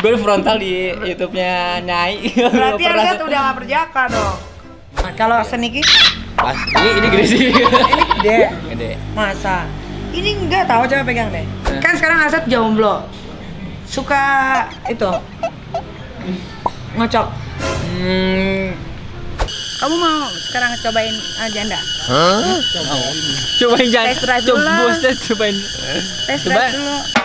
Gue frontal di YouTube-nya Nyai. Berarti Arsyad udah gak perjaka dong. Nah, kalau Seniki? Pas, ini gede sih. Ini gede. Gede. Masa? Ini enggak tahu, coba pegang deh. Kan sekarang Arsyad jomblo. Suka itu ngocok. Kamu mau sekarang cobain janda? Cobain jangan. Tes drive dulu lah. Cobain. Tes drive dulu.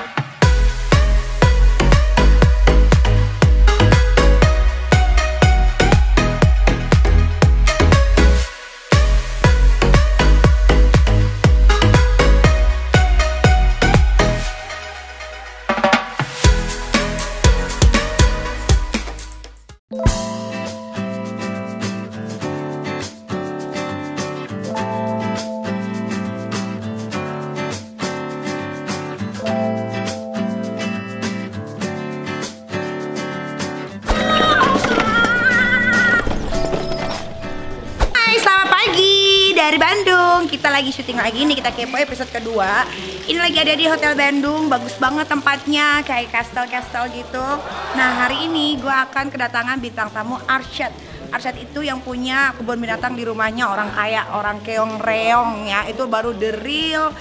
Dari Bandung, kita lagi syuting lagi nih, kita kepo episode kedua. Ini lagi ada di Hotel Bandung, bagus banget tempatnya, kayak kastel-kastel gitu. Nah hari ini gue akan kedatangan bintang tamu Arsyad. Arsyad itu yang punya kebun binatang di rumahnya, orang kaya, orang keong reong ya. Itu baru the real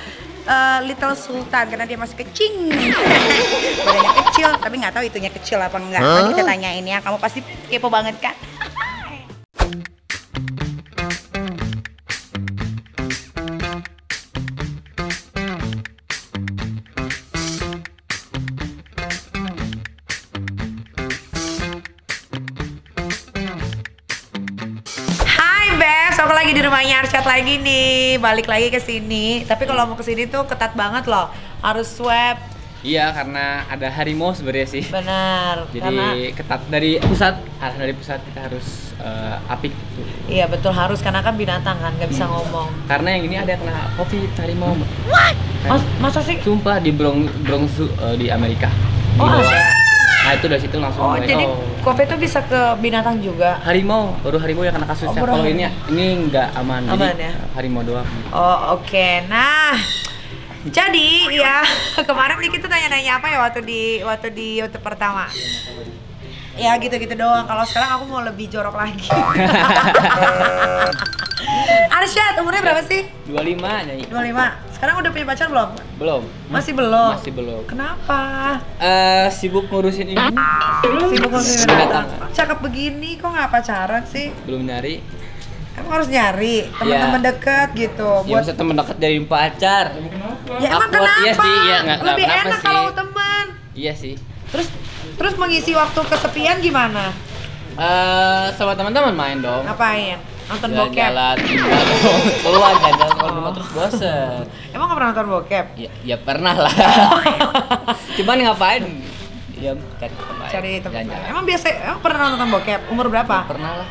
Little Sultan karena dia masih kecil. Badannya kecil, tapi nggak tahu itunya kecil apa enggak. Nanti kita tanyain ya, kamu pasti kepo banget kan? Aku lagi di rumahnya Arsyad lagi nih, balik lagi ke sini. Tapi kalau mau ke sini tuh ketat banget loh, harus swab. Iya, karena ada harimau sebenarnya sih. Benar. Jadi karena ketat dari pusat kita harus apik. Iya betul, harus karena kan binatang kan, nggak bisa ngomong. Karena yang ini ada kena COVID harimau. What? Masa sih? Sumpah di Bronx di Amerika. Oh, nah itu dari situ langsung mulai. Jadi COVID itu bisa ke binatang juga. Harimau, baru harimau yang kena kasusnya. Kalau ini nggak aman. Aman jadi, ya? Harimau doang. Oh oke. Nah, jadi ya kemarin nih kita tanya-nanya apa ya waktu di YouTube pertama. Ya gitu-gitu doang. Kalau sekarang aku mau lebih jorok lagi. Arsyad umurnya berapa sih? 25 Nyai. 25. Sekarang udah punya pacar belum? Belum. Masih belum? Masih belum. Kenapa? Sibuk ngurusin ini. Sibuk ngurusin binatang. Cakep begini kok nggak pacaran sih? Belum nyari. Emang harus nyari teman-teman dekat gitu. Ya bisa teman dekat dari pacar. Ya emang kenapa? Iya sih, iya nggak lebih kenapa enak sih. kalau teman. Iya sih. Terus mengisi waktu kesepian gimana? Sama teman-teman main dong. Ngapain? Nonton bokep? Jalan, keluar jalan ke rumah terus bosen. Emang nggak pernah nonton bokep? Ya pernah lah. Cuman ngapain? Ya cari tempat. Emang pernah nonton bokep? Umur berapa? Pernah lah.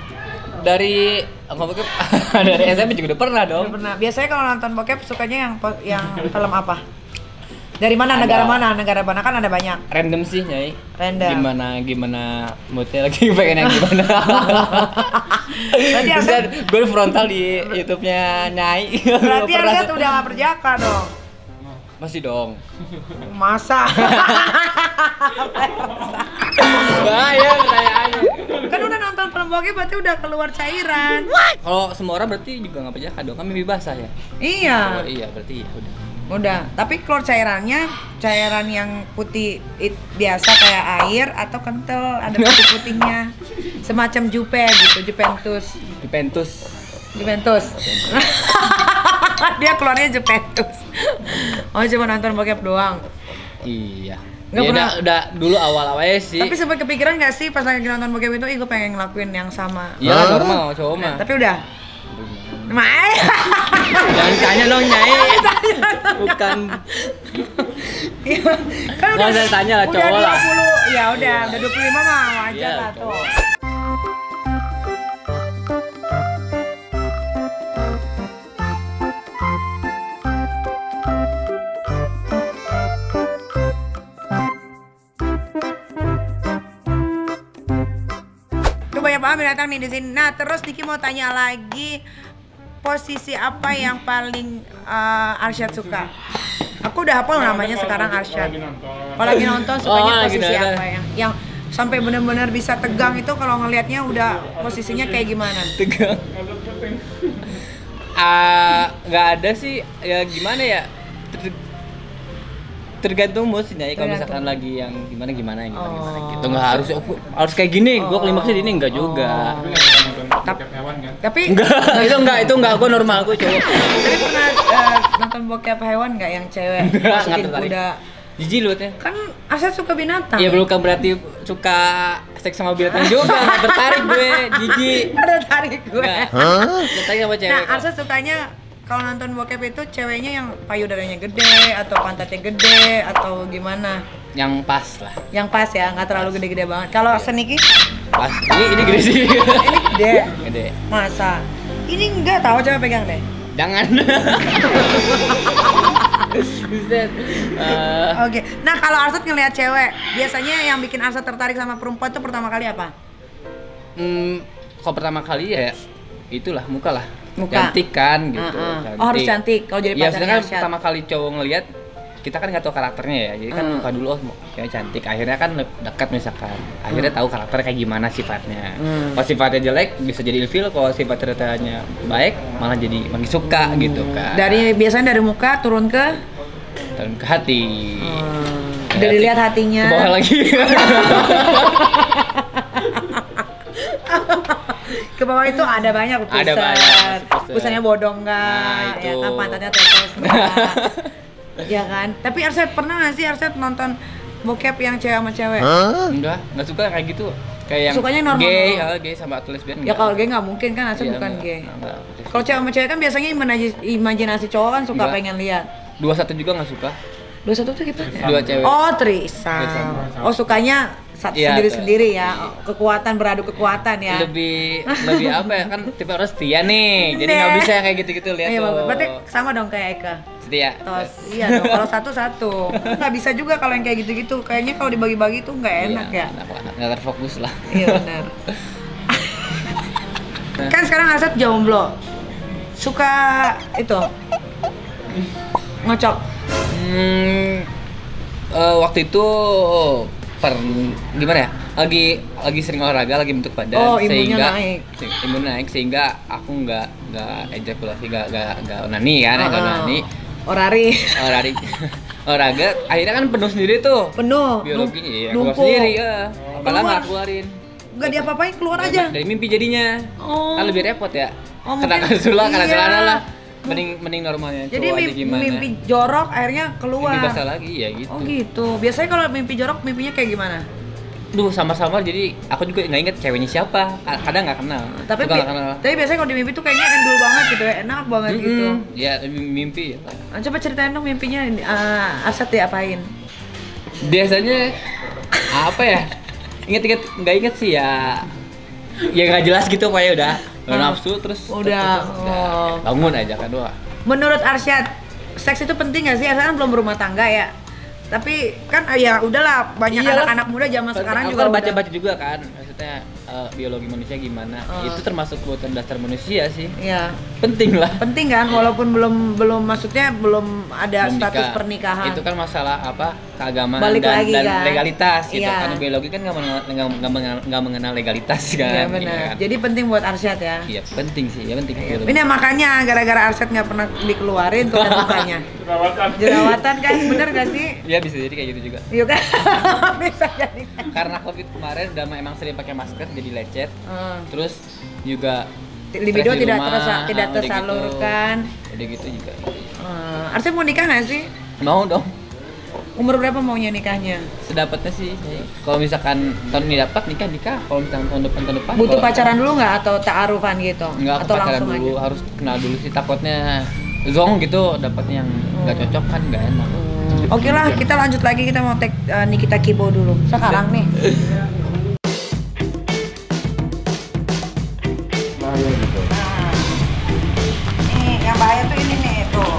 Dari bokep dari SMP juga udah pernah dong. Udah pernah. Biasanya kalau nonton bokep sukanya yang film apa? Dari mana? Negara mana? Negara mana kan ada banyak. Random sih Nyai. Random. Gimana moodnya lagi pengen yang gimana. Berarti Arsyad gue frontal di YouTube-nya Nyai. Berarti Arsyad udah gak perjaka dong. Masih dong. Masa? Bahaya pertanyaannya. Kan udah nonton film bokep berarti udah keluar cairan. Kalau semua orang berarti juga nggak perjaka dong, kan mimpi basah ya. Iya. Oh, iya berarti ya Udah, tapi keluar cairannya cairan yang putih biasa kayak air atau kental, ada putih-putihnya. Semacam Jupe gitu, Juventus. Dia keluarnya Juventus. Oh, cuma nonton bokep doang. Iya. Nggak ya pernah. udah dulu awal-awalnya sih. Tapi sempat kepikiran nggak sih pas lagi nonton bokep itu, gue pengen ngelakuin yang sama. Iya normal cowok mah. Tapi udah. Mai. Jangan tanya dong Nyai. Bukan. Kan udah saya tanya lah cowok lah. 20, ya udah 25 mah wajar lah tuh. Tuh banyak banget binatang nih di sini. Nah, terus Niki mau tanya lagi, posisi apa yang paling Arsyad suka? Aku udah hafal namanya sekarang Arsyad. Kalau lagi nonton sukanya posisi apa yang sampai benar-benar bisa tegang itu kalau ngelihatnya udah posisinya kayak gimana? Tegang. Nggak ada sih, ya gimana ya, tergantung moodnya ya. Kalau misalkan lagi yang gimana gitu, nggak harus kayak gini. Gue klimaksnya ini enggak juga. Tapi itu enggak, gue normal, gue cowok. Tapi pernah nonton bokep hewan nggak yang cewek masukin kuda? Jijik lu teh. Kan Aset suka binatang. Iya, bukan berarti suka seks sama binatang juga. Nggak tertarik gue, jijik. Ada tarik gue. Tertarik sama cewek. Nah, Aset sukanya kalau nonton bokep itu ceweknya yang payudaranya gede atau pantatnya gede atau gimana? Yang pas lah. Yang pas ya, nggak terlalu gede-gede banget. Kalau Seniki? Pas. Ini gede sih. Ini gede. Gede. Masa? Ini enggak tahu coba pegang deh. Jangan. Buset. Oke. Nah, kalau Arsat ngelihat cewek, biasanya yang bikin Arsat tertarik sama perempuan itu pertama kali apa? Kalau pertama kali ya itulah muka lah. Muka. Cantik kan gitu. Cantik. Oh, harus cantik kalau jadi ya, pacarnya kan Arsyad. pertama kali cowok ngelihat, kita kan nggak tahu karakternya ya. Jadi kan muka dulu, oh kayak cantik. Akhirnya kan dekat misalkan. Akhirnya tahu karakternya kayak gimana sifatnya. Kalau sifatnya jelek bisa jadi ilfil, kalau sifat ceritanya baik malah jadi makin suka gitu kan. Biasanya dari muka turun ke hati. Udah dilihat hatinya. Ke bawah lagi. Ke bawah itu ada banyak pusat. Ada banyak. Pusatnya bodong Nah, enggak? Ya itu. kan pantatnya tetes enggak? Ya kan? Tapi Arsyad pernah nggak sih Arsyad nonton bokep yang cewek sama cewek? Nggak suka kayak gitu. Kayak yang Sukanya normal. gay sama atau lesbian. Ya kalau gay nggak mungkin kan, Arsyad Iya, bukan enggak, gay. enggak. Kalau cewek sama cewek kan biasanya imajinasi cowok kan suka Enggak. pengen lihat. 21 juga nggak suka. 21 tuh gimana? Dua cewek. Oh, trisam. Trisam. Oh, sukanya Iya, sendiri-sendiri ya. Oh, kekuatan beradu kekuatan ya. Lebih apa ya, kan tipe orang setia nih. Jadi nggak bisa kayak gitu-gitu lihat Iya, tuh. berarti sama dong kayak Eka. Setia. Tos, iya dong. Kalau satu-satu nggak bisa juga kalau yang kayak gitu-gitu. Kayaknya kalau dibagi-bagi tuh nggak enak ya. Nggak terfokus lah. Iya benar. Kan sekarang Arsat jomblo. Suka itu ngocok. Waktu itu gimana ya? Lagi sering olahraga, lagi bentuk badan, Oh, imunnya sehingga naik. imun naik sehingga aku nggak ejakulasi, nggak onani kan, nggak onani. Orari. Olahraga akhirnya kan penuh sendiri tuh. Penuh. Biologinya ya, keluar numpuk. sendiri ya. Apalah nggak Keluar. keluarin. Nggak diapa-apain, keluar aja. Dari mimpi jadinya. Oh. Kan lebih repot ya. Oh, kena mungkin- kasur lah, kena iya. celana lah. Mending normalnya. Jadi Cowok aja gimana. mimpi jorok akhirnya keluar. Mimpi basah lagi ya gitu. Oh gitu. Biasanya kalau mimpi jorok mimpinya kayak gimana? Duh, samar-samar, jadi aku juga nggak inget ceweknya siapa. Kadang nggak kenal. Tapi Suka nggak kenal. tapi biasanya kalau di mimpi tuh kayaknya endul banget gitu ya, enak banget gitu. Ya mimpi ya. Nah, coba ceritain dong mimpinya Arsat diapain? Biasanya apa ya? Ingat nggak inget sih ya. Ya nggak jelas gitu kayak udah nggak nafsu terus Udah. bangun aja kan doa. Menurut Arsyad, seks itu penting nggak sih? Arsyad kan belum berumah tangga ya. Tapi kan ya udahlah, banyak Iyalah. anak-anak muda zaman sekarang Aku juga kan udah. baca-baca juga kan, maksudnya biologi manusia gimana. Itu termasuk kebutuhan dasar manusia sih. Iya. Penting lah. Penting kan, walaupun belum maksudnya belum ada Belum status nikah. pernikahan. Itu kan masalah apa, keagamaan Balik dan, lagi dan kan. legalitas gitu. Iya. Karena biologi kan nggak mengenal legalitas kan. Iya benar. Iya. Jadi penting buat Arsyad ya. Iya, penting sih, ya penting. biologi. Ini makanya gara-gara Arsyad nggak pernah dikeluarin tuh mukanya. Jerawatan kan, bener gak sih? Iya, bisa jadi kayak gitu juga. Iya kan? Bisa jadi. Karena COVID kemarin udah emang sering pakai masker jadi lecet. Hmm. Terus juga Libido stres di tidak rumah, tidak udah gitu. tersalurkan. Udah gitu juga. Arsyad mau nikah nggak sih? Mau dong. Umur berapa maunya nikahnya? Sedapatnya sih. Kalau misalkan tahun ini dapat nikah. Kalau misalkan tahun depan Butuh kalau- pacaran dulu nggak atau ta'arufan gitu? Enggak, atau pacaran langsung dulu, aja? harus kenal dulu sih, takutnya zong gitu, dapatnya yang nggak cocok kan nggak enak. Oke lah, kita lanjut lagi, kita mau tag Nikita Kibo dulu. Sekarang nih. Nih, yang bahaya tuh ini nih, tuh.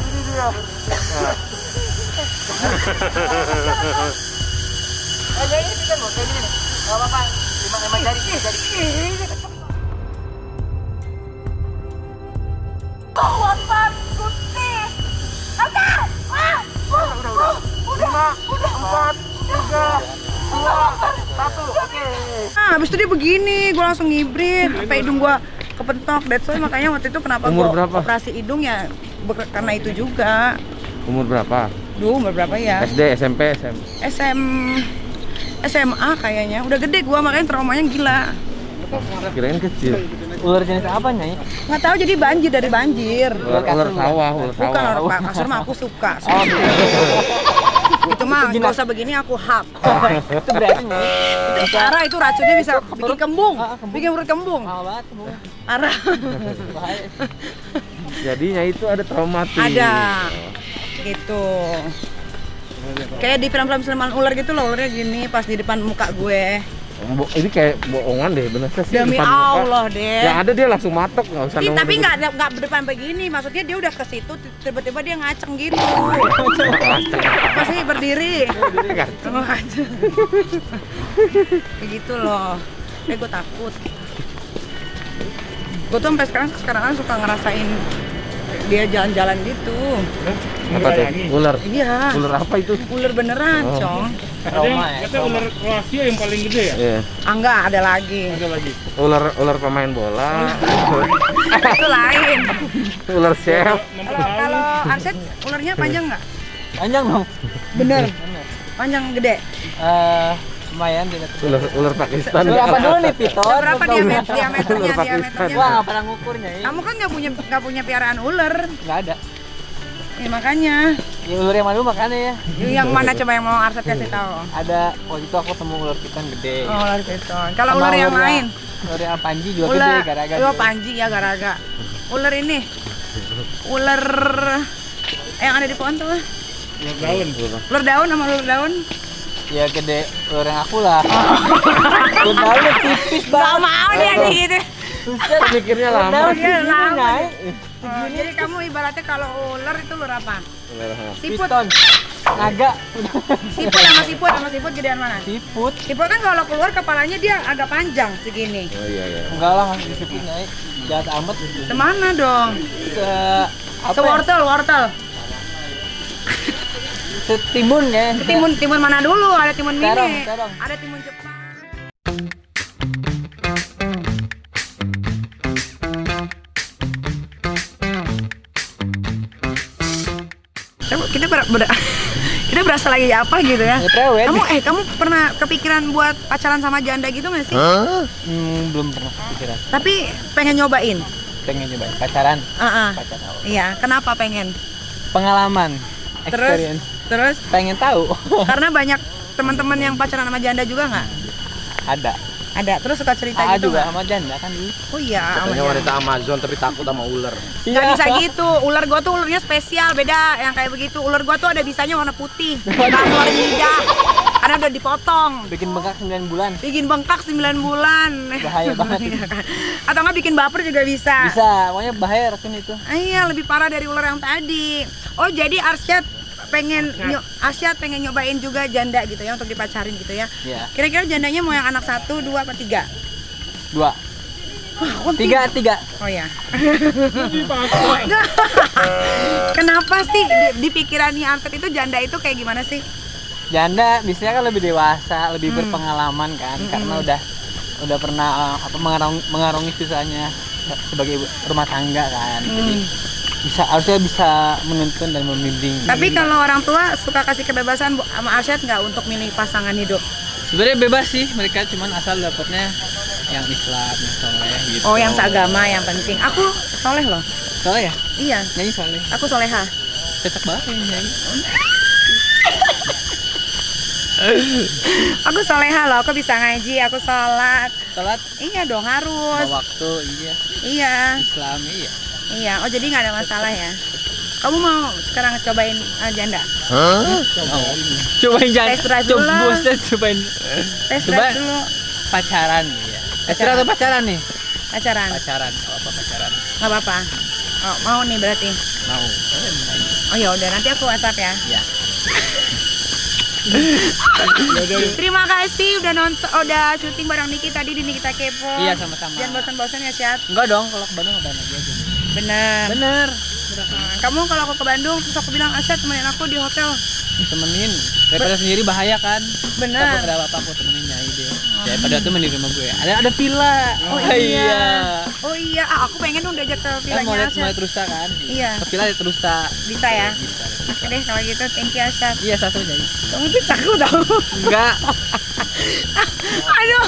Ini dia. Aja ini bisa kok kayak gini. Enggak apa-apa. Lima jari. Nah, habis itu dia begini, gue langsung ngibrit, sampai hidung gue kepentok. That's why makanya waktu itu kenapa gue operasi hidung ya karena itu juga. Umur berapa? Umur berapa ya? SD, SMP, SMA kayaknya. Udah gede gue, makanya traumanya gila. Kirain kecil. Ular jenis apa, Nyai? Nggak tahu, jadi ular banjir. Ular sawah. Bukan ular kasur mah aku suka. Itu mah nggak usah begini aku hap. Itu berarti Nyai. Itu parah, itu racunnya bisa bikin kembung. Bikin urut kembung. Banget, Bu. Parah. Jadinya itu ada traumatis. Ada. Gitu. Kayak di film-film siluman ular gitu loh, ularnya gini pas di depan muka gue. Ini kayak bohongan deh, bener sih. Demi Allah deh. Yang ada dia langsung matok, nggak usah nunggu. Tapi nggak berdepan begini, maksudnya dia udah ke situ, tiba-tiba dia ngaceng gitu. Masih berdiri. Ngaceng. Kayak gitu loh. Gue takut. Gue tuh sampai sekarang suka ngerasain dia jalan-jalan gitu. Apa tuh? Ular? Iya. Ular apa itu? Ular beneran, Cong. Kata ular Kroasia yang paling gede ya? Iya. Enggak, ada lagi. Ular pemain bola. Itu lain. Ular chef. Kalau Arset, ularnya panjang nggak? Panjang dong. Bener. Panjang gede. Lumayan tidak. Ular Pakistan. Berapa dulu nih, Piton? Berapa diameternya? Wah, nggak pernah ngukur, Nyai. Kamu kan nggak punya piaraan ular. Nggak ada. Ya makanya. Ya ular yang mana dulu makanya ya. Yang mana coba yang mau Arset kasih tahu? Ada, waktu itu aku temu ular piton gede. Oh, ular piton. Kalau Sama ular yang ular lain? Ular yang panji juga Ular. gede, garaga. Oh, panji ya garaga. Ular ini. Ular yang ada di pohon tuh. Ular daun. Ular daun sama ular daun. Ya gede ular yang aku lah. Ular daunnya tipis Gak banget. mau dia gitu. Buset, Mikirnya lama. daun Iya, segini, lama. Nyai. Oh, jadi kamu ibaratnya kalau ular itu ular apa? Siput. Piton. Naga. Siput gedean mana? Siput. Siput kan kalau keluar kepalanya dia agak panjang segini. Oh iya. Enggak lah, masih disiput, Nyai. Jahat amat. Semana dong? Apa ya? Sewortel. Setimun ya. Timun mana dulu? Ada timun mini. Terong. Ada timun Jepang. Kita berasa lagi apa gitu ya? Ngetrewen. Kamu pernah kepikiran buat pacaran sama janda gitu nggak sih? Belum pernah kepikiran. Tapi pengen nyobain. Pengen nyobain pacaran. Pacaran. Iya, kenapa pengen? Pengalaman. Experience. Terus Pengen tahu. karena banyak teman-teman yang pacaran sama janda juga nggak? Ada. Terus suka cerita gitu juga nggak? sama janda kan dulu. Oh iya. sama Katanya janda. wanita Amazon tapi takut sama ular. Nggak bisa gitu. Ular gua tuh ularnya spesial, beda yang kayak begitu. Ular gua tuh ada bisanya warna putih. Nggak keluarin lidah. Karena udah dipotong. Bikin bengkak 9 bulan. Bikin bengkak 9 bulan. Bahaya banget. Atau nggak bikin baper juga bisa. Bisa, pokoknya bahaya racun itu. Iya, lebih parah dari ular yang tadi. Oh, jadi Arsyad pengen nyobain juga janda gitu ya untuk dipacarin gitu ya. Iya. Kira-kira jandanya mau yang anak 1, 2, apa 3? 2. Wah, 3. Oh ya. Kenapa sih di pikirannya Arsyad itu janda itu kayak gimana sih? Janda biasanya kan lebih dewasa, lebih berpengalaman kan, karena udah pernah mengarungi susahnya sebagai rumah tangga kan. Jadi harusnya bisa menuntun dan membimbing. Tapi kalau orang tua suka kasih kebebasan sama Arsyad nggak untuk milih pasangan hidup? Sebenarnya bebas sih mereka, cuman asal dapatnya yang Islam, yang soleh gitu. Oh, yang seagama yang penting. Aku soleh loh. Soleh ya? Iya. Nyanyi soleh. Aku soleha. Cocok banget ya nyanyi. Aku soleha loh. Aku bisa ngaji. Aku sholat. Sholat Iya dong, harus. waktu, iya. Iya. Islam, iya. Iya. Oh, jadi nggak ada masalah ya. Kamu mau sekarang cobain janda? Cobain Tes drive dulu lah. cobain Tes Coba. drive dulu. pacaran ya. Tes drive atau pacaran nih? Pacaran? Pacaran, nggak apa pacaran. Nggak apa-apa. Oh, mau nih berarti. Mau. Oh ya udah, nanti aku WhatsApp ya. Ya. Terima kasih udah nonton, udah syuting bareng Niki tadi di Nikita Kepo. Iya, sama-sama. Jangan bosan-bosan ya, Syat. Enggak dong, kalau ke Bandung ngabarin lagi aja. Bener. Bener. Kamu kalau aku ke Bandung terus aku bilang Asyad temenin aku di hotel. Temenin. Daripada sendiri bahaya kan. Bener. Takut ada apa-apa aku temenin Nyai deh. Daripada tuh di rumah gue. Ada villa. Oh iya. Oh iya, aku pengen dong diajak ke Kan villanya mau lihat Asyad. Terusa kan? Iya. Ke villa di Terusa. Bisa ya? Bisa. Oke deh kalau gitu, thank you Asyad. Iya, satu Nyai. Kamu tuh cakup tau. Enggak. Aduh.